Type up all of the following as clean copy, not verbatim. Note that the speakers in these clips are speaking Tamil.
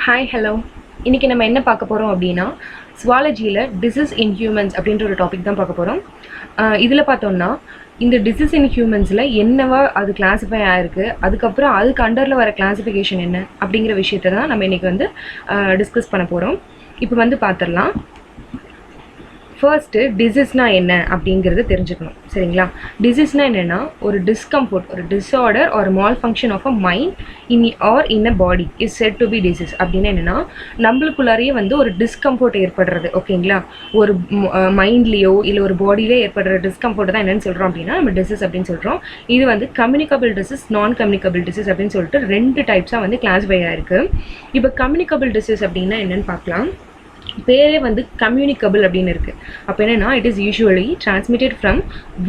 ஹாய் ஹலோ இன்றைக்கி நம்ம என்ன பார்க்க போகிறோம் அப்படின்னா ஸ்வாலஜியில் டிசீஸ் இன் ஹியூமன்ஸ் அப்படின்ற ஒரு டாபிக் தான் பார்க்க போகிறோம். இதில் பார்த்தோம்னா இந்த டிசீஸ் இன் ஹியூமன்ஸில் என்னவா அது கிளாஸிஃபை ஆகிருக்கு, அதுக்கப்புறம் அதுக்கு அண்டரில் வர கிளாஸிஃபிகேஷன் என்ன அப்படிங்கிற விஷயத்தை தான் நம்ம இன்றைக்கி டிஸ்கஸ் பண்ண போகிறோம். இப்போ பார்த்துடலாம். ஃபர்ஸ்ட்டு டிசீஸ்னால் என்ன அப்படிங்கிறது தெரிஞ்சுக்கணும், சரிங்களா? டிசீஸ்னால் என்னென்னா ஒரு டிஸ்கம்ஃபோர்ட், ஒரு டிஸார்டர் ஒரு malfunction of a mind in a body is said to be disease. அப்படின்னு என்னென்னா நம்மளுக்குள்ளாரையே ஒரு டிஸ்கம்ஃபோர்ட் ஏற்படுறது, ஓகேங்களா? ஒரு மைண்ட்லேயோ இல்லை ஒரு பாடியிலே ஏற்படுற டிஸ்கம்ஃபோர்ட் தான் என்னென்னு சொல்கிறோம் அப்படின்னா நம்ம டிசீஸ் அப்படின்னு சொல்கிறோம். இது கம்யூனிகபிள் டிசீஸ், நான் கம்யூனிகபிள் டிசீஸ் அப்படின்னு சொல்லிட்டு 2 டைப்ஸாக கிளாஸிஃபை ஆகிருக்கு. இப்போ கம்யூனிகபிள் டிசீஸ் அப்படின்னா என்னென்னு பார்க்கலாம். பேரே கம்யூனிகபிள் அப்படின்னு இருக்குது. அப்போ என்னென்னா it is usually transmitted from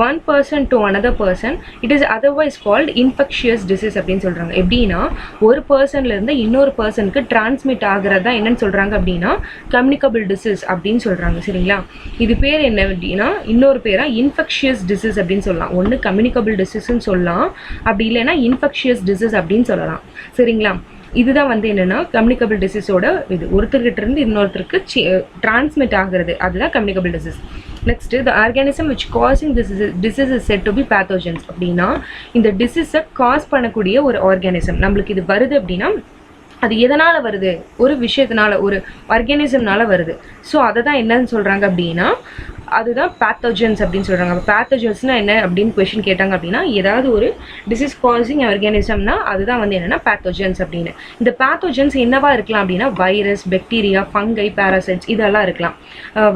one person to another person. It is otherwise called infectious disease அப்படின்னு சொல்கிறாங்க. எப்படின்னா ஒரு பர்சன்லேருந்து இன்னொரு பர்சனுக்கு டிரான்ஸ்மிட் ஆகிறது தான் என்னென்னு சொல்கிறாங்க அப்படின்னா கம்யூனிகபிள் டிசீஸ் அப்படின்னு சொல்கிறாங்க, சரிங்களா? இது பேர் என்ன அப்படின்னா இன்னொரு பேராக இன்ஃபெக்ஷியஸ் டிசீஸ் அப்படின்னு சொல்லலாம். ஒன்று கம்யூனிகபிள் டிசீஸ்ன்னு சொல்லலாம், அப்படி இல்லைன்னா இன்ஃபெக்ஷியஸ் டிசீஸ் அப்படின்னு சொல்லலாம், சரிங்களா? இதுதான் என்னென்னா கம்யூனிகபிள் டிசீஸோட இது ஒருத்தர்கிட்ட இருந்து இன்னொருத்தருக்கு டிரான்ஸ்மிட் ஆகிறது, அதுதான் communicable disease. Next the organism which causing disease is said to be pathogens. அப்படின்னா இந்த டிசீஸை காஸ் பண்ணக்கூடிய ஒரு ஆர்கானிசம் நம்மளுக்கு இது வருது அப்படின்னா அது எதனால் வருது, ஒரு விஷயத்தினால ஒரு ஆர்கானிசம்னால வருது. ஸோ அதை தான் என்னன்னு சொல்கிறாங்க அப்படின்னா அதுதான் பேத்தோஜன்ஸ் அப்படின்னு சொல்கிறாங்க. அப்போ பேத்தோஜன்ஸ்னால் என்ன அப்படின்னு கொஷின் கேட்டாங்க அப்படின்னா ஏதாவது ஒரு டிசீஸ் காசிங் ஆர்கானிசம்னா அதுதான் என்னென்னா பேத்தோஜன்ஸ் அப்படின்னு. இந்த பேத்தோஜன்ஸ் என்னவா இருக்கலாம் அப்படின்னா வைரஸ், பாக்டீரியா, ஃபங்கை, பாராசைட்ஸ் இதெல்லாம் இருக்கலாம்.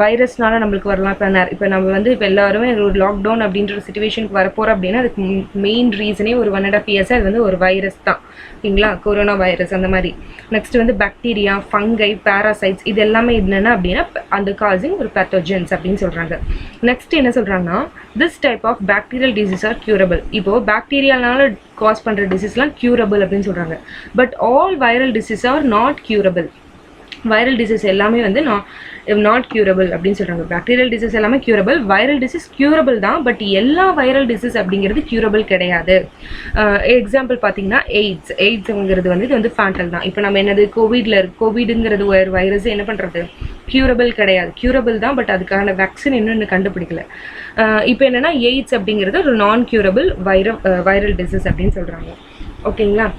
வைரஸ்னால நம்மளுக்கு வரலாம். இப்போ நம்ம இப்போ எல்லாருமே ஒரு லாக்டவுன் அப்படின்ற ஒரு சிச்சுவேஷனுக்கு வரப்போகிறோம் அப்படின்னா அதுக்கு மெயின் ரீசனே ஒரு 1.5 years அது ஒரு வைரஸ் தான், ஓகேங்களா? கொரோனா வைரஸ் அந்த மாதிரி. நெக்ஸ்ட் பாக்டீரியா, ஃபங்கை, பாராசைட்ஸ் இது எல்லாமே என்னென்ன அப்படின்னா அந்த காசிங் ஒரு பேத்தோஜன்ஸ் அப்படின்னு சொல்கிறாங்க. நெக்ஸ்ட் என்ன சொல்றாங்கன்னா this type of bacterial disease are curable. இப்போ பாக்டீரியானால காஸ் பண்ற டிசீஸ்லாம் curable அப்படின்னு சொல்றாங்க. But all viral diseases are not curable. Viral disease எல்லாமே நாட் கியூரபிள் அப்படின்னு சொல்கிறாங்க. பாக்டீரியல் டிசீஸ் எல்லாமே கியூரபிள், வைரல் டிசீஸ் கியூரபிள் தான். பட் எல்லா வைரல் டிசீஸ் அப்படிங்கிறது கியூரபிள் கிடையாது. எக்ஸாம்பிள் பார்த்தீங்கன்னா எய்ட்ஸுங்கிறது இது ஃபேண்டல் தான். இப்போ நம்ம கோவிடுங்கிறது ஒரு வைரஸ் என்ன பண்ணுறது, கியூரபிள் கிடையாது. கியூரபிள் தான், பட் அதுக்கான வேக்சின் இன்னும் கண்டுபிடிக்கல. இப்போ என்னென்னா எய்ட்ஸ் அப்படிங்கிறது ஒரு நான் கியூரபிள் வைரல் டிசீஸ் அப்படின்னு சொல்கிறாங்க, ஓகேங்களா?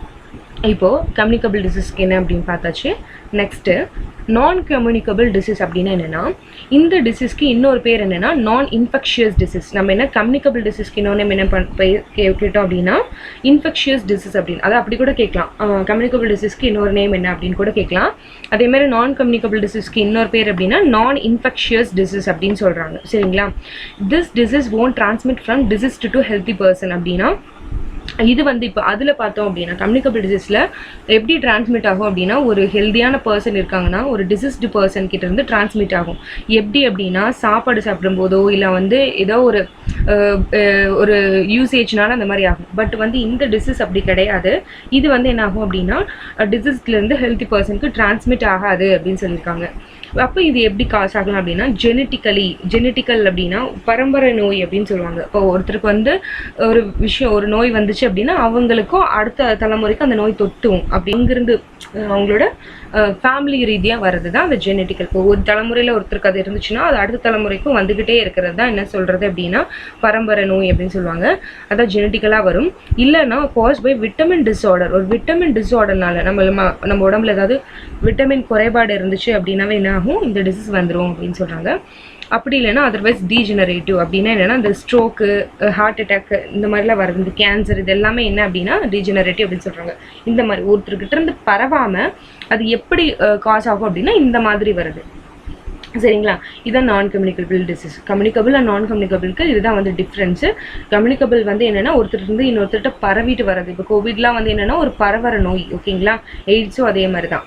இப்போது கம்யூனிகபிள் டிசீஸ்க்கு என்ன அப்படின்னு பார்த்தாச்சு. நெக்ஸ்ட்டு நான் கம்யூனிகபிள் டிசீஸ் அப்படின்னா என்னென்னா இந்த டிசீஸ்க்கு இன்னொரு பேர் என்னென்னா நான் இன்ஃபெக்ஷியஸ் டிசீஸ். நம்ம என்ன கம்யூனிகபிள் டிசீஸ்க்கு இன்னொன்று என்ன கேட்டோம் அப்படின்னா இன்ஃபெக்ஷியஸ் டிசீஸ் அப்படின்னு, அதை அப்படி கூட கேட்கலாம். கம்யூனிகபிள் டிசீஸ்க்கு இன்னொரு நேம் என்ன அப்படின்னு கூட கேட்கலாம். அதேமாதிரி நான் கம்யூனிகபிள் டிசீஸ்க்கு இன்னொரு பேர் அப்படின்னா நான் இன்ஃபெக்ஷியஸ் டிசீஸ் அப்படின்னு சொல்கிறாங்க, சரிங்களா? This disease won't transmit from diseased to healthy person. அப்படின்னா இது இப்போ அதில் பார்த்தோம் அப்படின்னா கம்யூனிகபிள் டிசீஸில் எப்படி டிரான்ஸ்மிட் ஆகும் அப்படின்னா ஒரு ஹெல்தியான பர்சன் இருக்காங்கன்னா ஒரு டிசீஸ்டு பர்சன் கிட்ட இருந்து டிரான்ஸ்மிட் ஆகும். எப்படி அப்படின்னா சாப்பாடு சாப்பிடும்போதோ இல்லை ஏதோ ஒரு யூசேஜ்னால அந்த மாதிரி ஆகும். பட் இந்த டிசீஸ் அப்படி கிடையாது. இது என்ன ஆகும் அப்படின்னா டிசீஸ்லேருந்து ஹெல்தி பர்சனுக்கு டிரான்ஸ்மிட் ஆகாது அப்படின்னு சொல்லியிருக்காங்க. அப்போ இது எப்படி காஸ் ஆகலாம் அப்படின்னா ஜெனட்டிக்கல் அப்படின்னா பரம்பரை நோய் அப்படின்னு சொல்லுவாங்க. இப்போ ஒருத்தருக்கு ஒரு நோய் வந்துச்சு அப்படின்னா அவங்களுக்கும் அடுத்த தலைமுறைக்கு அந்த நோய் தொட்டும் அப்படி இங்கிருந்து அவங்களோட ஃபேமிலி ரீதியாக வர்றது தான் அந்த ஜெனட்டிக்கல். இப்போ ஒரு தலைமுறையில் ஒருத்தருக்கு அது இருந்துச்சுன்னா அது அடுத்த தலைமுறைக்கும் வந்துக்கிட்டே இருக்கிறது தான் என்ன சொல்கிறது அப்படின்னா பரம்பரை நோய் அப்படின்னு சொல்லுவாங்க. அதான் ஜெனட்டிக்கலாக வரும். இல்லைன்னா காஸ் பை விட்டமின் டிஸார்டர். ஒரு விட்டமின் டிஸார்டர்னால நம்ம உடம்புல ஏதாவது விட்டமின் குறைபாடு இருந்துச்சு அப்படின்னாவே என்ன ஆகும், இந்த டிசீஸ் வந்துடும் அப்படின்னு சொல்கிறாங்க. அப்படி இல்லைன்னா அதர்வைஸ் டீஜெனரேட்டிவ் அப்படின்னா என்னென்னா இந்த ஸ்ட்ரோக்கு, ஹார்ட் அட்டாக் இந்த மாதிரிலாம் வருது, இந்த கேன்சர் இது எல்லாமே என்ன அப்படின்னா டீஜெனரேட்டிவ் அப்படின்னு சொல்கிறாங்க. இந்த மாதிரி ஒருத்தர்கிட்ட இருந்து பரவாமல் அது எப்படி காஸ் ஆகும் அப்படின்னா இந்த மாதிரி வருது, சரிங்களா? இதுதான் நான் கம்யூனிகபிள் டிசீஸ். கம்யூனிகபிள் அண்ட் நான் கம்யூனிகபிளுக்கு இதுதான் டிஃப்ரென்ஸு. கம்யூனிகபிள் என்னென்னா ஒருத்தர் இன்னொருத்தர்கிட்ட பரவிட்டு வர்றது. இப்போ கோவிட்லாம் என்னென்னா ஒரு பரவற நோய், ஓகேங்களா? எய்ட்ஸும் அதே மாதிரி தான்.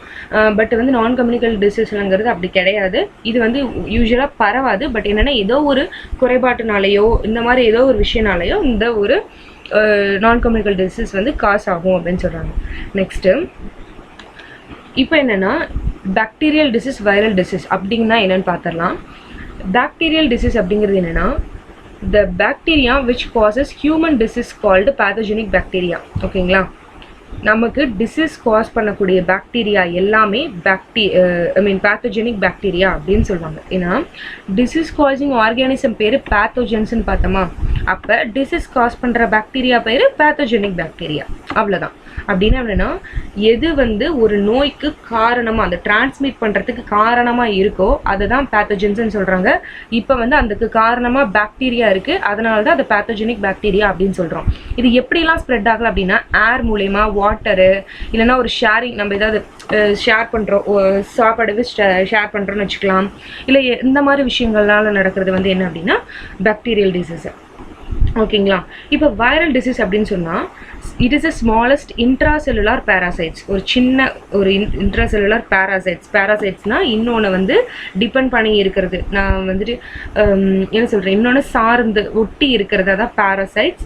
பட் நான் கம்யூனிகபிள் டிசீஸ்ங்கிறது அப்படி கிடையாது. இது யூஸ்வலாக பரவாது. பட் என்னென்னா ஏதோ ஒரு குறைபாட்டுனாலேயோ இந்த மாதிரி ஏதோ ஒரு விஷயனாலேயோ இந்த ஒரு நான் கம்யூனிகபிள் டிசீஸ் காஸ் ஆகும் அப்படின்னு சொல்கிறாங்க. நெக்ஸ்ட்டு இப்போ என்னென்னா பாக்டீரியல் டிசீஸ், வைரல் டிசீஸ் அப்படின்னா என்னென்னு பார்த்துடலாம். பாக்டீரியல் டிசீஸ் அப்படிங்கிறது என்னென்னா the bacteria which causes human disease called pathogenic bacteria, ஓகேங்களா? நமக்கு டிசீஸ் காஸ் பண்ணக்கூடிய பாக்டீரியா எல்லாமே பேத்தோஜெனிக் பாக்டீரியா அப்படின்னு சொல்லுவாங்க. ஏன்னா டிசீஸ் காசிங் ஆர்கானிசம் பேர் பேத்தோஜென்ஸ்ன்னு பார்த்தோமா, அப்போ டிசீஸ் காஸ் பண்ணுற பாக்டீரியா பேர் பேத்தோஜெனிக் பாக்டீரியா. அவ்வளோதான். அப்படின்னா என்னன்னா, எது வந்து ஒரு நோய்க்கு காரணமாக அந்த டிரான்ஸ்மிட் பண்ணுறதுக்கு காரணமாக இருக்கோ அதை தான் பேத்தோஜென்ஸ்ன்னு சொல்கிறாங்க. இப்போ வந்து அதுக்கு காரணமாக பாக்டீரியா இருக்குது, அதனால தான் அது பேத்தோஜெனிக் பாக்டீரியா அப்படின்னு சொல்கிறோம். இது எப்படிலாம் ஸ்ப்ரெட் ஆகலாம் அப்படின்னா, ஏர் மூலயமா, வாட்டரு, இல்லைன்னா ஒரு ஷேரிங், நம்ம ஏதாவது ஷேர் பண்ணுறோம், சாப்பாடு ஷேர் பண்ணுறோன்னு வச்சுக்கலாம், இல்லை இந்த மாதிரி விஷயங்கள்னால நடக்கிறது வந்து என்ன அப்படின்னா பாக்டீரியல் டிசீஸ். ஓகேங்களா. இப்போ வைரல் டிசீஸ் அப்படின்னு சொன்னால் it is the smallest intracellular parasites. ஒரு சின்ன ஒரு இன்ட்ராசெல்லுலார் பேராசைட்ஸ்னால் இன்னொன்று வந்து டிபெண்ட் பண்ணி இருக்கிறது, நான் வந்துட்டு என்ன சொல்கிறேன், இன்னொன்று சார்ந்து ஒட்டி இருக்கிறது, அதான் பேராசைட்ஸ்.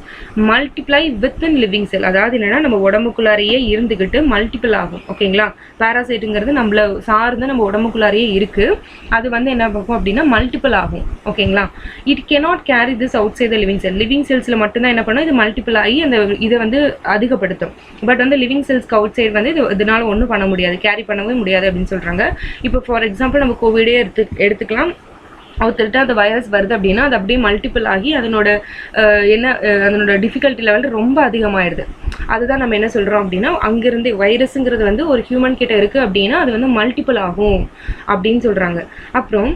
மல்டிப்ளை வித்தின் லிவிங் செல், அதாவது என்னென்னா நம்ம உடம்புக்குள்ளாரையே இருந்துக்கிட்டு மல்டிபிள் ஆகும். ஓகேங்களா. பேராசைட்டுங்கிறது நம்மள சார்ந்து நம்ம உடம்புக்குள்ளாரையே இருக்குது, அது வந்து என்ன பார்க்கும் அப்படின்னா மல்டிபிள் ஆகும். ஓகேங்களா. It cannot carry this outside the living cell. Living செல்ஸில் மட்டும்தான் என்ன பண்ணும், இது மல்டிபிள் ஆகி அந்த இதை வந்து அதிகப்படுத்தும். பட் வந்து லிவிங் செல்ஸ்க்கு அவுட் சைடு வந்து இதனால ஒன்றும் பண்ண முடியாது, கேரி பண்ணவே முடியாது அப்படின்னு சொல்கிறாங்க. இப்போ ஃபார் எக்ஸாம்பிள் நம்ம கோவிடே எடுத்துக்கலாம். ஒருத்தர்கிட்ட அந்த வைரஸ் வருது அப்படின்னா அது அப்படியே மல்டிபிள் ஆகி அதனோட அதனோட டிஃபிகல்ட்டி லெவல் ரொம்ப அதிகமாகிடுது. அதுதான் நம்ம என்ன சொல்கிறோம் அப்படின்னா, அங்கேருந்து வைரஸுங்கிறது வந்து ஒரு ஹியூமன் கிட்ட இருக்குது அப்படின்னா அது வந்து மல்டிபிள் ஆகும் அப்படின்னு சொல்கிறாங்க. அப்புறம்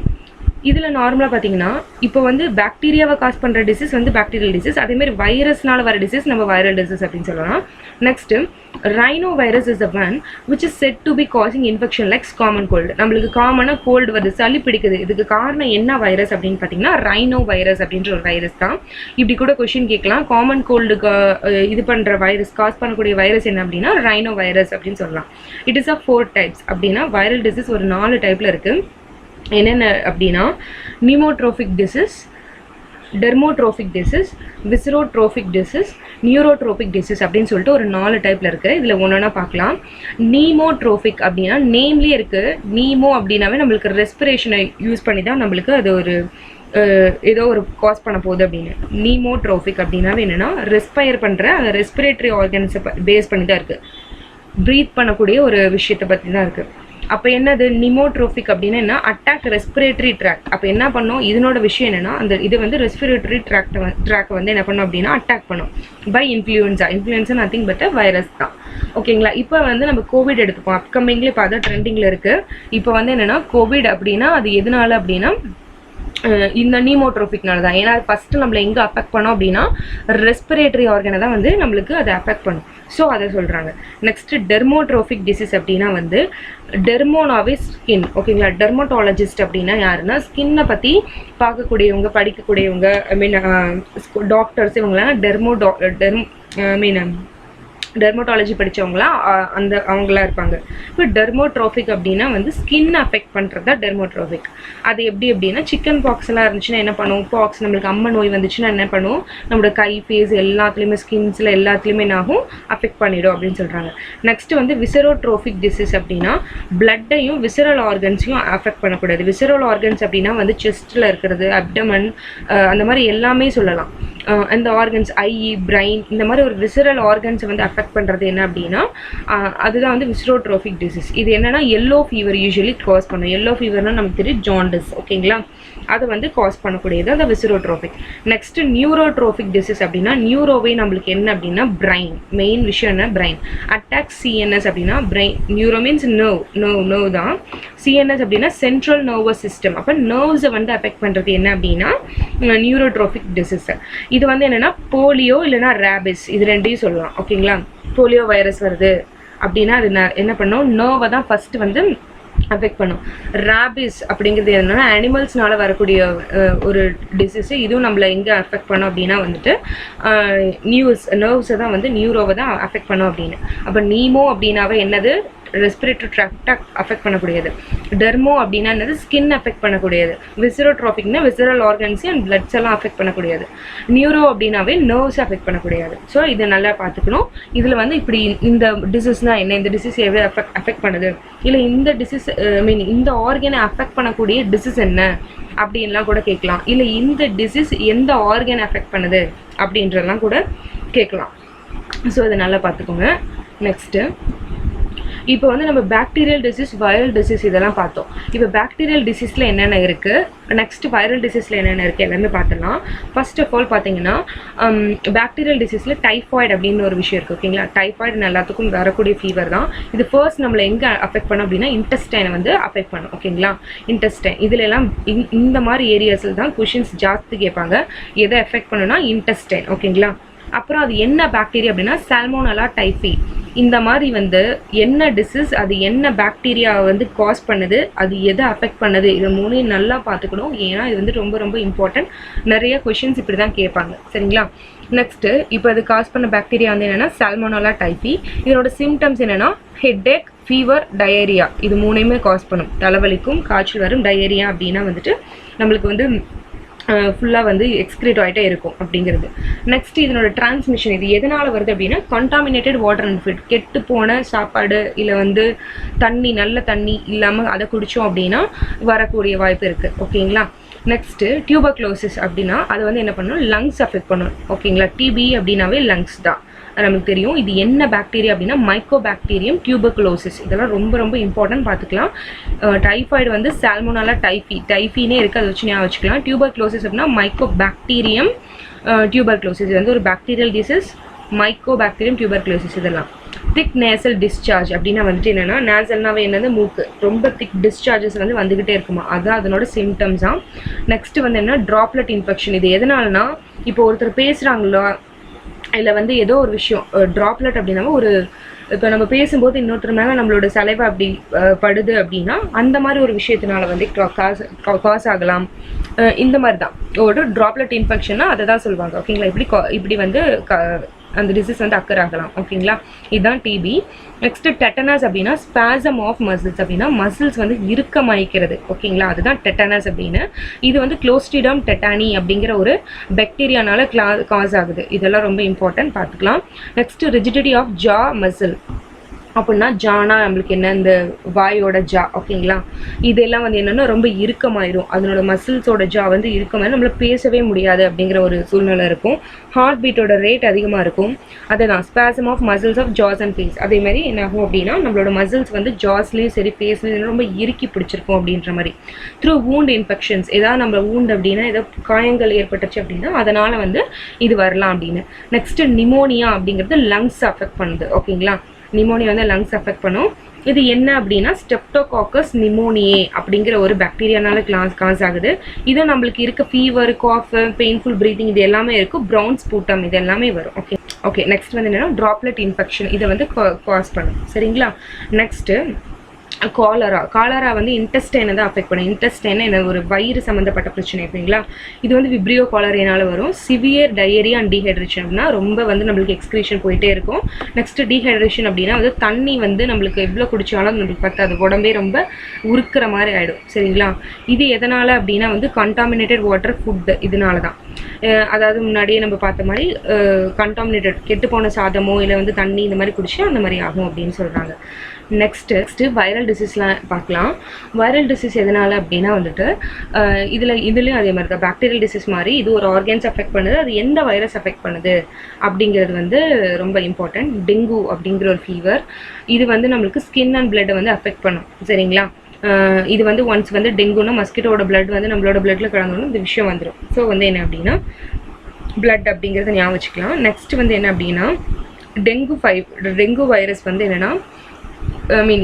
இதில் நார்மலாக பார்த்தீங்கன்னா இப்போ வந்து பாக்டீரியாவை காஸ் பண்ணுற டிசீஸ் வந்து பாக்டீரியல் டிசீஸ், அதேமாதிரி வைரஸ்னால வர டிசீஸ் நம்ம வைரல் டிசீஸ் அப்படின்னு சொல்லலாம். Next rhinovirus is the one which is said to be causing infection likes common cold. நம்மளுக்கு காமனாக கோல்டு வருது, சளி பிடிக்குது, இதுக்கு காரணம் என்ன வைரஸ் அப்படின்னு பார்த்தீங்கன்னா ரைனோ வைரஸ் அப்படின்ற ஒரு வைரஸ் தான். இப்படி கூட கொஷின் கேட்கலாம், காமன் கோல்டுக்கு இது பண்ணுற வைரஸ், காஸ் பண்ணக்கூடிய வைரஸ் என்ன அப்படின்னா ரைனோ வைரஸ் அப்படின்னு சொல்லலாம். It is 4 types. அப்படின்னா வைரல் டிசீஸ் ஒரு 4 டைப்பில் இருக்குது. என்னென்ன அப்படின்னா pneumotropic disease, dermotropic disease, viscerotropic disease, neurotropic disease அப்படின்னு சொல்லிட்டு ஒரு 4 டைப்பில் இருக்குது. இதில் ஒன்றா பார்க்கலாம். நீமோட்ரோபிக் அப்படின்னா நேம்லேயே இருக்குது, நீமோ அப்படின்னாவே நம்மளுக்கு ரெஸ்பிரேஷனை யூஸ் பண்ணி தான் நம்மளுக்கு அது ஒரு ஏதோ ஒரு காஸ் பண்ண போகுது அப்படின்னு. நீமோட்ரோபிக் அப்படின்னாவே என்னென்னா ரெஸ்பயர் பண்ணுற அந்த ரெஸ்பிரேட்டரி ஆர்கன்ஸை பேஸ் பண்ணி தான் இருக்குது, ப்ரீத் பண்ணக்கூடிய ஒரு விஷயத்தை பற்றி தான் இருக்குது. அப்போ என்னது நிமோட்ரோபிக் அப்படின்னா என்ன, அட்டாக் ரெஸ்பிரேட்டரி ட்ராக்ட். அப்போ என்ன பண்ணோம், இதனோட விஷயம் என்னென்னா அந்த இது வந்து ரெஸ்பிரேட்டரி ட்ராக்கை வந்து என்ன பண்ணோம் அப்படின்னா அட்டாக் பண்ணும் by influenza nothing but virus தான். ஓகேங்களா. இப்போ வந்து நம்ம கோவிட் எடுத்துப்போம், அப்கமிங்லேயே இப்போ அதான் ட்ரெண்டிங்கில் இருக்குது. இப்போ வந்து என்னென்னா கோவிட் அப்படின்னா அது எதனால அப்படின்னா இந்த நீமோட்ரோபிக்னால தான். ஏன்னா ஃபஸ்ட்டு நம்மளை எங்கே அஃபெக்ட் பண்ணோம் அப்படின்னா ரெஸ்பிரேட்டரி ஆர்கனை தான் வந்து நம்மளுக்கு அதை அஃபெக்ட் பண்ணும். ஸோ அதை சொல்கிறாங்க. நெக்ஸ்ட்டு டெர்மோட்ரோபிக் டிசீஸ் அப்படின்னா வந்து டெர்மோனாவே ஸ்கின். ஓகேங்களா. டெர்மோட்டாலஜிஸ்ட் அப்படின்னா யாருன்னா ஸ்கின்னை பற்றி பார்க்கக்கூடியவங்க, படிக்கக்கூடியவங்க, டாக்டர்ஸ், இவங்களாம் டெர்மோட்டாலஜி படித்தவங்களாம் அவங்களாம் இருப்பாங்க. இப்போ டெர்மோட்ரோபிக் அப்படின்னா வந்து ஸ்கின் அஃபெக்ட் பண்ணுறது தான் டெர்மோட்ரோபிக். அது எப்படி அப்படின்னா சிக்கன் பாக்ஸ் எல்லாம் இருந்துச்சுன்னா என்ன பண்ணுவோம், பாக்ஸ் நம்மளுக்கு அம்மை நோய் வந்துச்சுன்னா என்ன பண்ணுவோம், நம்மளோட கை, ஃபேஸ் எல்லாத்துலேயுமே, ஸ்கின்ஸில் எல்லாத்துலேயுமே என்னாகும், அஃபெக்ட் பண்ணிடும் அப்படின்னு சொல்கிறாங்க. நெக்ஸ்ட்டு வந்து விசரோட்ரோபிக் டிசீஸ் அப்படின்னா பிளட்டையும் விசரல் ஆர்கன்ஸையும் அஃபெக்ட் பண்ணக்கூடாது. விசரல் ஆர்கன்ஸ் அப்படின்னா வந்து செஸ்ட்டில் இருக்கிறது, அப்டமன், அந்த மாதிரி எல்லாமே சொல்லலாம். அந்த ஆர்கன்ஸ், ஐ, பிரெயின், இந்த மாதிரி ஒரு விசரல் ஆர்கன்ஸை வந்து அஃபெக்ட் பண்ணுறது என்ன அப்படின்னா அதுதான் வந்து விசரோட்ரோபிக் டிசீஸ். இது என்னன்னா எல்லோ ஃபீவர் யூஸ்வலி காஸ் பண்ணும். எல்லோ ஃபீவர்னால் நமக்கு தெரியும் ஜாண்டிஸ். ஓகேங்களா. அதை வந்து காஸ் பண்ணக்கூடியது அந்த விசரோட்ரோபிக். நெக்ஸ்ட்டு நியூரோட்ரோபிக் டிசீஸ் அப்படின்னா நியூரோவே நம்மளுக்கு என்ன அப்படின்னா பிரெயின். மெயின் விஷயம் என்ன, பிரெயின். அட்டாக் சிஎன்எஸ் அப்படின்னா பிரெயின். நியூரோ மீன்ஸ் நர்வ் தான். சிஎன்எஸ் அப்படின்னா சென்ட்ரல் நர்வஸ் சிஸ்டம். அப்போ நர்வ்ஸை வந்து அஃபெக்ட் பண்ணுறது என்ன அப்படின்னா நியூரோட்ரோபிக் டிசீஸ். இது வந்து என்னென்னா போலியோ இல்லைனா ரேபிஸ், இது ரெண்டையும் சொல்லலாம். ஓகேங்களா. போலியோ வைரஸ் வருது அப்படின்னா அது என்ன பண்ணும், நர்வை தான் ஃபஸ்ட்டு வந்து அஃபெக்ட் பண்ணும். ரேபிஸ் அப்படிங்கிறது என்னன்னா அனிமல்ஸ்னால வரக்கூடிய ஒரு டிசீஸ். இதுவும் நம்மளை எங்கே அஃபெக்ட் பண்ணோம் அப்படின்னா வந்துட்டு நர்வ்ஸை தான் வந்து நியூரோவை தான் அஃபெக்ட் பண்ணோம் அப்படின்னு. அப்போ நீமோ அப்படின்னாவே என்னது, ரெஸ்பிரேட்டரி ட்ராக்டை அஃபெக்ட் பண்ணக்கூடியது. டெர்மோ அப்படின்னா என்னது, ஸ்கின் அஃபெக்ட் பண்ணக்கூடியது. விசரோட்ரோபிக்னா விசரல் ஆர்கன்ஸ் அண்ட் பிளட்ஸ் எல்லாம் அஃபெக்ட் பண்ணக்கூடியது. நியூரோ அப்படின்னாவே நர்வ்ஸ் அஃபெக்ட் பண்ணக்கூடியது. ஸோ இதை நல்லா பார்த்துக்கணும். இதில் வந்து இப்படி இந்த டிசீஸ்னால் என்ன, இந்த டிசீஸ் எவ்வளோ அஃபெக்ட் பண்ணுது, இல்லை இந்த டிசீஸ் இந்த ஆர்கனை அஃபெக்ட் பண்ணக்கூடிய டிசீஸ் என்ன அப்படின்லாம் கூட கேட்கலாம். இல்லை இந்த டிசீஸ் எந்த ஆர்கனை அஃபெக்ட் பண்ணுது அப்படின்றலாம் கூட கேட்கலாம். ஸோ இதை நல்லா பார்த்துக்கோங்க. நெக்ஸ்ட்டு இப்போ வந்து நம்ம பாக்டீரியல் டிசீஸ், வைரல் டிசீஸ் இதெல்லாம் பார்த்தோம். இப்போ பாக்டீரியல் டிசீஸில் என்னென்ன இருக்குது, நெக்ஸ்ட் வைரல் டிசீஸில் என்னென்ன இருக்குது எல்லாமே பார்த்துடலாம். ஃபர்ஸ்ட் ஆஃப் ஆல் பார்த்தீங்கன்னா பாக்டீரியல் டிசீஸில் டைஃபாய்டு அப்படின்னு ஒரு விஷயம் இருக்குது. ஓகேங்களா, டைஃபாய்டு எல்லாத்துக்கும் வரக்கூடிய ஃபீவர் தான். இது ஃபர்ஸ்ட் நம்மளை எங்கே அஃபெக்ட் பண்ணும் அப்படின்னா இன்டெஸ்டைனை வந்து அஃபெக்ட் பண்ணும். ஓகேங்களா, இன்டெஸ்டைன் இதில் எல்லாம் இந்த மாதிரி ஏரியாஸில் தான் கொஷின்ஸ் ஜாஸ்தி கேட்பாங்க. எதை எஃபெக்ட் பண்ணுன்னா இன்டெஸ்டைன். ஓகேங்களா, அப்புறம் அது என்ன பாக்டீரியா அப்படின்னா சால்மோனெல்லா டைஃபி. இந்த மாதிரி வந்து என்ன டிசீஸ், அது என்ன பாக்டீரியாவை வந்து காஸ் பண்ணுது, அது எதை அஃபெக்ட் பண்ணுது, இது மூணையும் நல்லா பார்த்துக்கணும். ஏன்னா இது வந்து ரொம்ப ரொம்ப இம்பார்ட்டன்ட். நிறைய கொஷின்ஸ் இப்படி தான் கேட்பாங்க. சரிங்களா, நெக்ஸ்ட்டு இப்போ அது காஸ் பண்ண பாக்டீரியா வந்து என்னென்னா சால்மோனெல்லா டைஃபி. இதோட சிம்டம்ஸ் என்னென்னா ஹெட்டேக், ஃபீவர், டயரியா. இது மூணையுமே காஸ் பண்ணும். தலைவலிக்கும், காய்ச்சல் வரும். டயரியா அப்படின்னா வந்துட்டு நம்மளுக்கு வந்து ஃபுல்லாக வந்து எக்ஸ்க்ரீட் ஆகிட்டே இருக்கும் அப்படிங்கிறது. நெக்ஸ்ட் இதனோட டிரான்ஸ்மிஷன் இது எதனால் வருது அப்படின்னா கண்டாமினேட்டட் வாட்டர் அண்ட் ஃபுட். கெட்டு போன சாப்பாடு இல்லை வந்து தண்ணி, நல்ல தண்ணி இல்லாமல் அதை குடித்தோம் அப்படின்னா வரக்கூடிய வாய்ப்பு இருக்குது. ஓகேங்களா, நெக்ஸ்ட்டு டியூபர்குலோசிஸ் அப்படின்னா அது வந்து என்ன பண்ணணும், லங்ஸ் அஃபெக்ட் பண்ணணும். ஓகேங்களா, டிபி அப்படின்னாவே லங்ஸ் தான் நமக்கு தெரியும். இது என்ன பாக்டீரியா அப்படின்னா மைக்கோபாக்டீரியம் டியூபர்குலோசிஸ். இதெல்லாம் ரொம்ப ரொம்ப இம்பார்ட்டன்ட் பார்த்துக்கலாம். டைஃபாய்டு வந்து சால்மோனெல்லா டைஃபி, டைஃபினே இருக்குது, அதை வச்சு ஞாபகம் வச்சுக்கலாம். டியூபர்குலோசிஸ் அப்படின்னா மைக்கோபாக்டீரியம் டியூபர்குலோசிஸ். இது வந்து ஒரு பாக்டீரியல் டிசீஸ். Mycobacterium tuberculosis. இதெல்லாம் திக் நேசல் டிஸ்சார்ஜ் அப்படின்னா வந்துட்டு என்னென்னா, நேசல்னாவே என்னது மூக்கு, ரொம்ப திக் டிஸ்சார்ஜஸ் வந்து வந்துக்கிட்டே இருக்குமா, அதுதான் அதனோட சிம்டம்ஸாக. நெக்ஸ்ட்டு வந்து என்ன, ட்ராப்லெட் இன்ஃபெக்ஷன். இது எதனாலனா இப்போ ஒருத்தர் பேசுகிறாங்களோ இல்லை வந்து ஏதோ ஒரு விஷயம் ட்ராப்லெட் அப்படின்னா ஒரு இப்போ நம்ம பேசும்போது இன்னொருத்தர் மேலே நம்மளோட சலைவா அப்படி படுது அப்படின்னா அந்த மாதிரி ஒரு விஷயத்தினால வந்து காஸ் ஆகலாம். இந்த மாதிரி தான் ஒரு ட்ராப்லெட் இன்ஃபெக்ஷன்னா அதை தான் சொல்லுவாங்க. ஓகேங்களா, இப்படி வந்து அந்த டிசீஸ் வந்து அக்கர் ஆகலாம். ஓகேங்களா, இதுதான் டிபி. நெக்ஸ்ட் டெட்டனஸ் அப்படின்னா ஸ்பாசம் ஆஃப் மசில்ஸ் அப்படின்னா மசில்ஸ் வந்து இறுக்கமாய்க்கிறது. ஓகேங்களா, அதுதான் டெட்டனஸ் அப்படின்னு. இது வந்து க்ளோஸ்ட்ரிடியம் டெட்டானி அப்படிங்கிற ஒரு பாக்டீரியானால காஸ் ஆகுது. இதெல்லாம் ரொம்ப இம்பார்ட்டன்ட் பார்த்துக்கலாம். Next rigidity of jaw muscle அப்படின்னா ஜானா நம்மளுக்கு என்ன, இந்த வாயோட ஜா. ஓகேங்களா, இதெல்லாம் வந்து என்னென்னா ரொம்ப இறுக்கமாயிரும். அதனோட மசில்ஸோட ஜா வந்து இறுக்கமாயிரும், நம்மள பேசவே முடியாது அப்படிங்கிற ஒரு சூழ்நிலை இருக்கும். ஹார்ட் பீட்டோட ரேட் அதிகமாக இருக்கும். அதுதான் spasm of muscles of jaws and face. அதேமாதிரி என்ன ஆகும் அப்படின்னா நம்மளோட மசில்ஸ் வந்து ஜாஸ்லேயும் சரி ஃபேஸ்லேயும் ரொம்ப இறுக்கி பிடிச்சிருக்கும் அப்படின்ற மாதிரி. த்ரூ வூண்ட் இன்ஃபெக்ஷன்ஸ், ஏதாவது நம்ம வூண்ட் அப்படின்னா ஏதோ காயங்கள் ஏற்பட்டுச்சு அப்படின்னா அதனால் வந்து இது வரலாம் அப்படின்னு. நெக்ஸ்ட்டு நிமோனியா அப்படிங்கிறது லங்ஸ் அஃபெக்ட் பண்ணுது. ஓகேங்களா, நிமோனியா வந்து லங்ஸ் அஃபெக்ட் பண்ணும். இது என்ன அப்படின்னா ஸ்டெப்டோகாக்கஸ் நிமோனியே அப்படிங்கிற ஒரு பாக்டீரியானால காஸ் ஆகுது. இது நம்மளுக்கு இருக்க ஃபீவர், காஃப், பெயின்ஃபுல் ப்ரீத்திங் இது எல்லாமே இருக்கும். ப்ரௌன் ஸ்பூட்டம் இது எல்லாமே வரும். ஓகே நெக்ஸ்ட் வந்து என்னன்னா ட்ராப்லெட் இன்ஃபெக்ஷன். இதை வந்து காஸ் பண்ணும். சரிங்களா, நெக்ஸ்ட்டு காலரா வந்து இன்டெஸ்டைனை தான் அஃபெக்ட் பண்ணும். இன்டெஸ்டைன் என்ன, ஒரு வயிறு சம்மந்தப்பட்ட பிரச்சனை. ஓகேங்களா, இது வந்து விப்ரியோ காலரேனால வரும். சிவியர் டயரியா அண்ட் டீஹைட்ரேஷன் அப்படின்னா ரொம்ப வந்து நம்மளுக்கு எக்ஸ்கிரீஷன் போயிட்டே இருக்கும். நெக்ஸ்ட் டீஹைட்ரேஷன் அப்படின்னா வந்து தண்ணி வந்து நம்மளுக்கு எவ்வளோ குடிச்சாலும் நம்மளுக்கு பத்தாது, உடம்பே ரொம்ப உருக்கிற மாதிரி ஆகிடும். சரிங்களா, இது எதனால் அப்படின்னா வந்து கண்டாமினேட்டட் வாட்டர், ஃபுட்டு இதனால தான். அதாவது முன்னாடியே நம்ம பார்த்த மாதிரி கண்டாமினேட்டட் கெட்டு போன சாதமோ இல்லை வந்து தண்ணி இந்த மாதிரி குடிச்சா அந்த மாதிரி ஆகும் அப்படின்னு சொல்கிறாங்க. நெக்ஸ்ட்டு வைரல் டிசீஸ்லாம் பார்க்கலாம். வைரல் டிசீஸ் எதனால் அப்படின்னா வந்துட்டு இதுலேயும் அதே மாதிரி தான் பாக்டீரியல் டிசீஸ் மாதிரி இது ஒரு ஆர்கன்ஸ் அஃபெக்ட் பண்ணுது. அது எந்த வைரஸ் அஃபெக்ட் பண்ணுது அப்படிங்கிறது வந்து ரொம்ப இம்பார்ட்டன்ட். டெங்கு அப்படிங்கிற ஒரு ஃபீவர், இது வந்து நம்மளுக்கு ஸ்கின் அண்ட் பிளட்டை வந்து அஃபெக்ட் பண்ணும். சரிங்களா, இது வந்து ஒன்ஸ் வந்து டெங்குன்னா மஸ்கிட்டோட பிளட் வந்து நம்மளோட பிளட்டில் கலந்தோன்னா இந்த விஷயம் வந்துடும். ஸோ வந்து என்ன அப்படின்னா பிளட் அப்படிங்கிறத ஞாபகம் வச்சுக்கலாம். நெக்ஸ்ட் வந்து என்ன அப்படின்னா டெங்கு வைரஸ் வந்து என்னென்னா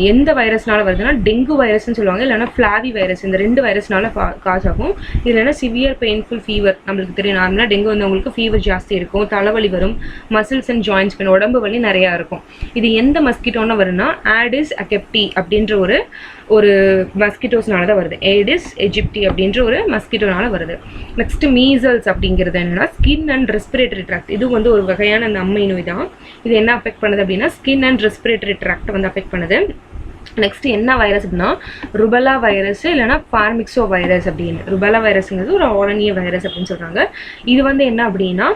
எந்த வைரஸ்னால வருதுன்னா டெங்கு வைரஸ்ன்னு சொல்லுவாங்க, இல்லைனா ஃப்ளாவி வைரஸ். இந்த ரெண்டு வைரஸ்னால காஸ் ஆகும். இது இல்லைனா சிவியர் பெயின்ஃபுல் ஃபீவர். நம்மளுக்கு தெரியும் நார்மலாக டெங்கு வந்து அவங்களுக்கு ஃபீவர் ஜாஸ்தி இருக்கும், தலைவலி வரும், மசில்ஸ் அண்ட் ஜாயின்ஸ் பெயின், உடம்பு வலி நிறையா இருக்கும். இது எந்த மஸ்கிட்டோன்னு வரும்னா ஆடிஸ் அகெப்டி அப்படின்ற ஒரு மஸ்கிட்டோஸ்னால தான் வருது. ஏடிஸ் எஜிப்டி அப்படின்ற ஒரு மஸ்கிட்டோனால வருது. நெக்ஸ்ட் மீசல்ஸ் அப்படிங்கிறது என்னன்னா ஸ்கின் அண்ட் ரெஸ்பிரேட்டரி ட்ராக்ட். இது வந்து ஒரு வகையான அந்த அம்மை நோய் தான். இது என்ன அஃபெக்ட் பண்ணுது அப்படின்னா ஸ்கின் அண்ட் ரெஸ்பிரேட்டரி ட்ராக்ட் வந்து அஃபெக்ட் பண்ணுது. நெக்ஸ்ட் என்ன வைரஸ் அப்படின்னா ருபலா வைரஸ் இல்லைனா பார்மிக்சோ வைரஸ் அப்படின்னு. ருபலா வைரஸ்ங்கிறது ஒரு ஆரணிய வைரஸ் அப்படின்னு சொல்கிறாங்க. இது வந்து என்ன அப்படின்னா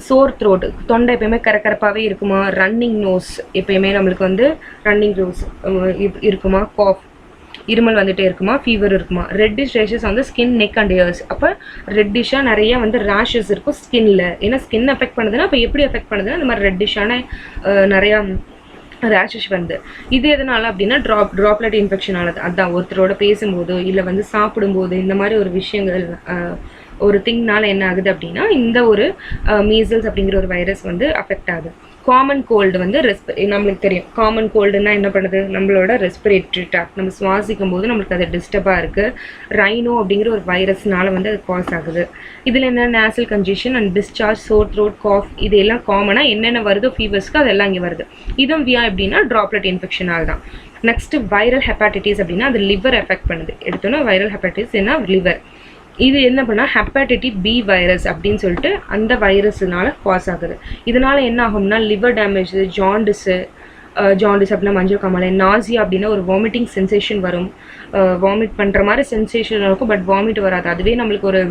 சோர் த்ரோட், தொண்டை எப்பயுமே கரகரப்பாகவே இருக்குமா, ரன்னிங் நோஸ் எப்பயுமே நம்மளுக்கு வந்து ரன்னிங் நோஸ் இருக்குமா, காஃப் இருமல் வந்துட்டே இருக்குமா, ஃபீவர் இருக்குமா. ரெட்டிஷ் ரேஷஸ் வந்து ஸ்கின், நெக் அண்ட் இயர்ஸ். அப்போ ரெட்டிஷாக நிறைய வந்து ரேஷஸ் இருக்கும் ஸ்கின்ல. ஏன்னா ஸ்கின் எஃபெக்ட் பண்ணுதுன்னா அப்போ எப்படி எஃபெக்ட் பண்ணுதுன்னா இந்த மாதிரி ரெட்டிஷான நிறையா ரேஷஸ் வந்து. இது எதனால அப்படின்னா ட்ராப்லெட் இன்ஃபெக்ஷனால. அதான் ஒருத்தரோட பேசும்போது இல்லை வந்து சாப்பிடும்போது இந்த மாதிரி ஒரு விஷயங்கள் ஒரு திங்னால என்ன ஆகுது அப்படின்னா இந்த ஒரு மீசல்ஸ் அப்படிங்கிற ஒரு வைரஸ் வந்து அஃபெக்ட் ஆகுது. காமன் கோல்டு வந்து நம்மளுக்கு தெரியும். காமன் கோல்டுன்னா என்ன பண்ணுது, நம்மளோட ரெஸ்பிரேட்டரி ட்ராக்ட், நம்ம சுவாசிக்கும் போது நம்மளுக்கு அது டிஸ்டர்பாக இருக்குது. ரைனோ அப்படிங்கிற ஒரு வைரஸ்னால வந்து அது காஸ் ஆகுது. இதில் என்ன nasal congestion and discharge, sore throat, cough, இது எல்லாம் காமனாக என்னென்ன வருதோ ஃபீவர்ஸ்க்கு அதெல்லாம் இங்கே வருது. இதுவும் வியா எப்படின்னா ட்ராப்லெட் இன்ஃபெக்ஷனால் தான். நெக்ஸ்ட்டு வைரல் ஹெப்பாட்டிட்டிஸ் அப்படின்னா அது லிவர் எஃபெக்ட் பண்ணுது. எடுத்தோன்னா வைரல் ஹெப்பாட்டிஸ் என்ன, லிவர். இது என்ன பண்ணால் ஹெப்பாட்டிட்டிஸ் பி வைரஸ் அப்படின்னு சொல்லிட்டு அந்த வைரஸ்னால காஸ் ஆகுது. இதனால என்ன ஆகும்னா லிவர் டேமேஜ், ஜாண்டிஸு அப்படின்னா மஞ்சள் காமாலை, நாசியா அப்படின்னா ஒரு வாமிட்டிங் சென்சேஷன் வரும். வாமிட் பண்ணுற மாதிரி சென்சேஷன் இருக்கும், பட் வாமிட் வராது. அதுவே நம்மளுக்கு ஒரு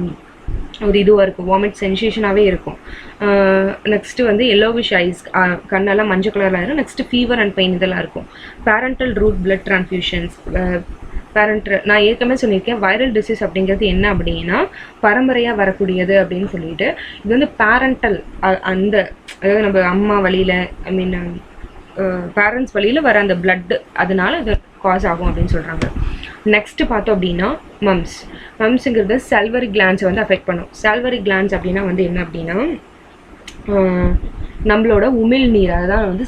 இதுவாக இருக்கும், வாமிட் சென்சேஷனாகவே இருக்கும். நெக்ஸ்ட்டு வந்து எல்லோவிஷ் ஐஸ், கண்ணெல்லாம் மஞ்சள் கலரில் ஆயிரும். நெக்ஸ்ட்டு ஃபீவர் அண்ட் பெயின் இதெல்லாம் இருக்கும். பேரண்டல் ரூட் பிளட் ட்ரான்ஸ்ஃபியூஷன்ஸ், நான் ஏற்கனவே சொல்லியிருக்கேன் வைரல் டிசீஸ் அப்படிங்கிறது என்ன அப்படின்னா பரம்பரையாக வரக்கூடியது அப்படின்னு சொல்லிட்டு. இது வந்து பேரண்டல், அந்த அதாவது நம்ம அம்மா வழியில், ஐ மீன் பேரண்ட்ஸ் வழியில் வர அந்த பிளட்டு, அதனால இது காஸ் ஆகும் அப்படின்னு சொல்கிறாங்க. நெக்ஸ்ட்டு பார்த்தோம் அப்படின்னா மம்ஸுங்கிறது சல்வரி கிளான்ஸை வந்து அஃபெக்ட் பண்ணும். சல்வரி கிளான்ஸ் அப்படின்னா வந்து என்ன அப்படின்னா நம்மளோட உமிழ் நீர், அதுதான் வந்து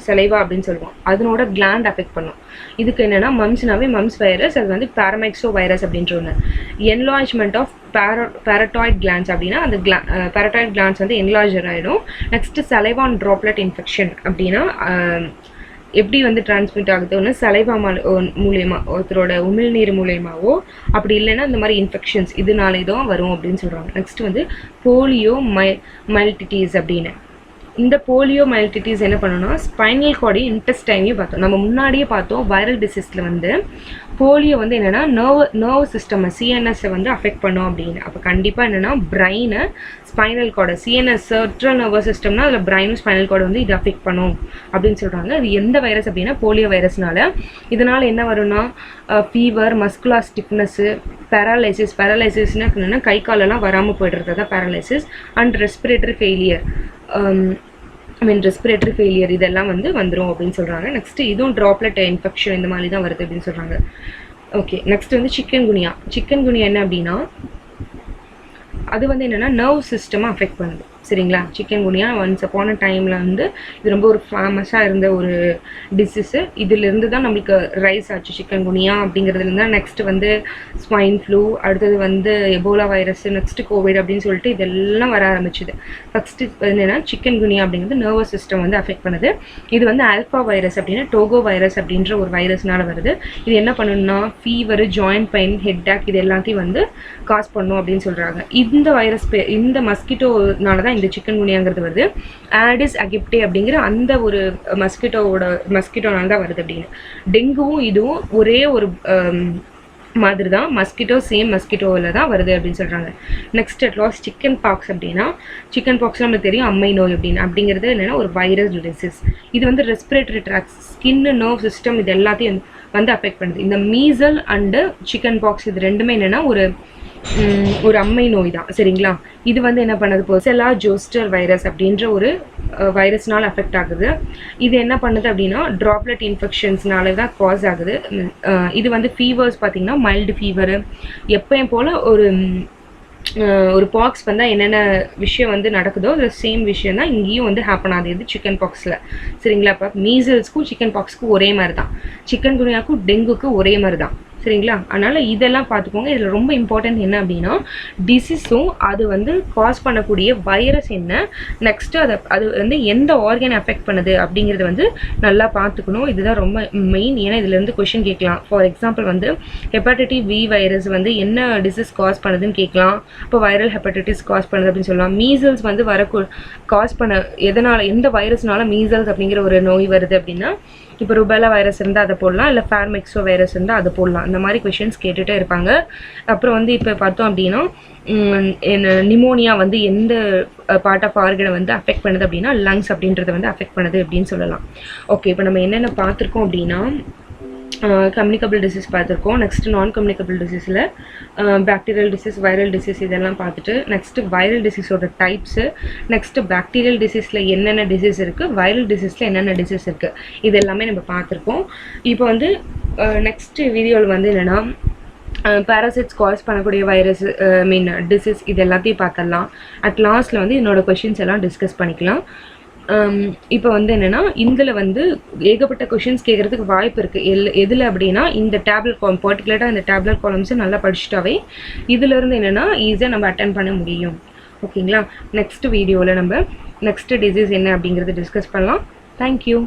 செலைவா அப்படின்னு சொல்லுவோம். அதனோட கிளாண்ட் அஃபெக்ட் பண்ணும். இதுக்கு என்னென்னா மம்ஸ்னாவே மம்ஸ் வைரஸ், அது வந்து பாரமைக்ஸோ வைரஸ் அப்படின்ற ஒன்று. என்லார்ஜ்மெண்ட் ஆஃப் பேரட்டாய்ட் கிளான்ஸ் அப்படின்னா அந்த பேரட்டாய்ட் கிளான்ஸ் வந்து என்லார்ஜர் ஆகிடும். நெக்ஸ்ட்டு சலைவான் ட்ராப்லெட் இன்ஃபெக்ஷன் அப்படின்னா எப்படி வந்து டிரான்ஸ்மிட் ஆகுதுன்னு சலைவா மூலயமா, ஒருத்தரோட உமிழ்நீர் மூலயமாவோ, அப்படி இல்லைன்னா இந்த மாதிரி இன்ஃபெக்ஷன்ஸ் இதனாலே தான் வரும் அப்படின்னு சொல்கிறாங்க. நெக்ஸ்ட் வந்து போலியோ மைல்டிட்டிஸ் அப்படின்னு. இந்த போலியோ மைல்டிட்டிஸ் என்ன பண்ணணும்னா ஸ்பைனல் கார்டையும் இன்டெஸ்டைனையும் பார்த்தோம். நம்ம முன்னாடியே பார்த்தோம் வைரல் டிசீஸில் வந்து போலியோ வந்து என்னென்னா நர்வ் சிஸ்டம், சிஎன்எஸ்ஸை வந்து அஃபெக்ட் பண்ணும் அப்படின்னு. அப்போ கண்டிப்பாக என்னென்னா பிரெயினை, spinal cord, CNS central nervous சிஸ்டம்னா அதில் பிரெயினும் ஸ்பைனல் கார்டு வந்து இது அஃபெக்ட் பண்ணும் அப்படின்னு சொல்கிறாங்க. இது எந்த வைரஸ் அப்படின்னா போலியோ வைரஸ்னால. இதனால் என்ன வரும்னா ஃபீவர், மஸ்குலார் ஸ்டிஃப்னஸ்ஸு, பேரலைசிஸ்னால் என்னென்னா கை காலெல்லாம் வராமல் போய்டுறது தான் paralysis, and respiratory failure, respiratory failure இதெல்லாம் வந்து வந்துடும் அப்படின்னு சொல்கிறாங்க. நெக்ஸ்ட்டு இதுவும் ட்ராப்லெட் இன்ஃபெக்ஷன் இந்த மாதிரி தான் வருது அப்படின்னு சொல்கிறாங்க. ஓகே, நெக்ஸ்ட் வந்து சிக்கன் குனியா என்ன அப்படின்னா அது வந்து என்னென்னா நர்வ் சிஸ்டமாக அஃபெக்ட் பண்ணுது. சரிங்களா, சிக்கன் குனியா ஒன்ஸ் அப்பான் அ டைமில் வந்து இது ரொம்ப ஒரு ஃபேமஸாக இருந்த ஒரு டிசீஸு. இதிலிருந்து தான் நம்மளுக்கு ரைஸ் ஆச்சு சிக்கன் குனியா அப்படிங்கிறதுலேருந்து தான். நெக்ஸ்ட்டு வந்து ஸ்வைன் ஃப்ளூ, அடுத்தது வந்து எபோலா வைரஸ், நெக்ஸ்ட்டு கோவிட் அப்படின்னு சொல்லிட்டு இதெல்லாம் வர ஆரம்பிச்சுது. ஃபஸ்ட்டு என்னென்னா சிக்கன் குனியா அப்படிங்கிறது நர்வஸ் சிஸ்டம் வந்து அஃபெக்ட் பண்ணுது. இது வந்து ஆல்ஃபா வைரஸ் அப்படின்னா டோகோ வைரஸ் அப்படின்ற ஒரு வைரஸ்னால வருது. இது என்ன பண்ணணும்னா ஃபீவர், ஜாயிண்ட் பெயின், ஹெட் இது எல்லாத்தையும் வந்து காஸ் பண்ணும் அப்படின்னு சொல்கிறாங்க. இந்த வைரஸ் இந்த மஸ்கிட்டோனால தான் இந்த சிக்கன் குனியாங்கிறது வருது. ஆடிஸ் அகிப்டே அப்படிங்கிற அந்த ஒரு மஸ்கிட்டோனால தான் வருது அப்படின்னு. டெங்குவும் இதுவும் ஒரே ஒரு மாதிரி தான், மஸ்கிட்டோ சேம் மஸ்கிட்டோவில் தான் வருது அப்படின்னு சொல்கிறாங்க. Next at last chicken box அப்படின்னா சிக்கன் பாக்ஸ் நம்மளுக்கு தெரியும் அம்மை நோய் அப்படிங்கிறது என்னென்னா ஒரு வைரஸ் டிசீஸ். இது வந்து respiratory tracks, skin, nerve system இது எல்லாத்தையும் வந்து அஃபெக்ட் பண்ணுது. இந்த மீசல் அண்டு சிக்கன் பாக்ஸ் இது ரெண்டுமே என்னென்னா ஒரு அம்மை நோய் தான். சரிங்களா, இது வந்து என்ன பண்ணுது, பொசெலா ஜோஸ்டர் வைரஸ் அப்படின்ற ஒரு வைரஸ்னால அஃபெக்ட் ஆகுது. இது என்ன பண்ணுது அப்படின்னா ட்ராப்லெட் இன்ஃபெக்ஷன்ஸ்னால தான் காஸ் ஆகுது. இது வந்து ஃபீவர்ஸ் பார்த்தீங்கன்னா மைல்டு ஃபீவரு, எப்பயும் போல் ஒரு பாக்ஸ் வந்தால் என்னென்ன விஷயம் வந்து நடக்குதோ அது சேம் விஷயம் தான் இங்கேயும் வந்து ஹேப்பன் ஆகுது இது சிக்கன் பாக்ஸில். சரிங்களா, இப்போ மீசல்ஸ்க்கும் சிக்கன் பாக்ஸ்க்கும் ஒரே மாதிரி தான், சிக்கன் குனியாக்கும் டெங்குக்கும் ஒரே மாதிரி தான். சரிங்களா, அதனால் இதெல்லாம் பார்த்துக்கோங்க. இதில் ரொம்ப இம்பார்ட்டன்ட் என்ன அப்படின்னா டிசீஸும் அது வந்து காஸ் பண்ணக்கூடிய வைரஸ் என்ன, நெக்ஸ்ட்டு அது வந்து எந்த ஆர்கனை அஃபெக்ட் பண்ணுது அப்படிங்கிறத வந்து நல்லா பார்த்துக்கணும். இதுதான் ரொம்ப மெயின். ஏன்னா இதுலேருந்து கொஷின் கேட்கலாம். ஃபார் எக்ஸாம்பிள் வந்து ஹெப்பாட்டிட்டிஸ் பி வைரஸ் வந்து என்ன டிசீஸ் காஸ் பண்ணுதுன்னு கேட்கலாம். இப்போ வைரல் ஹெப்பாட்டிட்டிஸ் காஸ் பண்ணுது அப்படின்னு சொல்லலாம். மீசல்ஸ் வந்து காஸ் பண்ண எதனால், எந்த வைரஸ்னால மீசல்ஸ் அப்படிங்கிற ஒரு நோய் வருது அப்படின்னா இப்போ ருபெலா வைரஸ் இருந்தால் அதை போடலாம், இல்லை ஃபேர்மெக்ஸோ வைரஸ் இருந்தால் அதை போடலாம். இந்த மாதிரி கொஷின்ஸ் கேட்டுகிட்டே இருப்பாங்க. அப்புறம் வந்து இப்போ பார்த்தோம் அப்படின்னா நிமோனியா வந்து எந்த பார்ட் ஆஃப் ஆர்கனை வந்து அஃபெக்ட் பண்ணுது அப்படின்னா லங்ஸ் அப்படின்றத வந்து அஃபெக்ட் பண்ணுது அப்படின்னு சொல்லலாம். ஓகே, இப்போ நம்ம என்னென்ன பார்த்துருக்கோம் அப்படின்னா கம்யூனிகபிள் டிசீஸ் பார்த்துருக்கோம். நெக்ஸ்ட்டு நான் கம்யூனிகபிள் டிசீஸில் பாக்டீரியல் டிசீஸ், வைரல் டிசீஸ் இதெல்லாம் பார்த்துட்டு நெக்ஸ்ட்டு வைரல் டிசீஸோட டைப்ஸு, நெக்ஸ்ட்டு பாக்டீரியல் டிசீஸில் என்னென்ன டிசீஸ் இருக்குது, வைரல் டிசீஸில் என்னென்ன டிசீஸ் இருக்குது, இது எல்லாமே நம்ம பார்த்துருக்கோம். இப்போ வந்து நெக்ஸ்ட்டு வீடியோவில் வந்து என்னென்னா பேராசைட்ஸ் காஸ் பண்ணக்கூடிய வைரஸ் டிசீஸ் இது எல்லாத்தையும் பார்த்துடலாம். அட் லாஸ்ட்டில் வந்து என்னோட கொஷின்ஸ் எல்லாம் டிஸ்கஸ் பண்ணிக்கலாம். இப்போ வந்து என்னென்னா இதில் வந்து ஏகப்பட்ட கொஷின்ஸ் கேட்குறதுக்கு வாய்ப்பு இருக்குது. எதில் அப்படின்னா இந்த டேப்லெட் காலம் பர்டிகுலராக இந்த டேப்லெட் காலம்ஸை நல்லா படிச்சுட்டாவே இதிலேருந்து என்னென்னா ஈஸியாக நம்ம அட்டென்ட் பண்ண முடியும். ஓகேங்களா? நெக்ஸ்ட் வீடியோவில் நம்ம நெக்ஸ்ட்டு டிசீஸ் என்ன அப்படிங்கிறத டிஸ்கஸ் பண்ணலாம். தேங்க்யூ.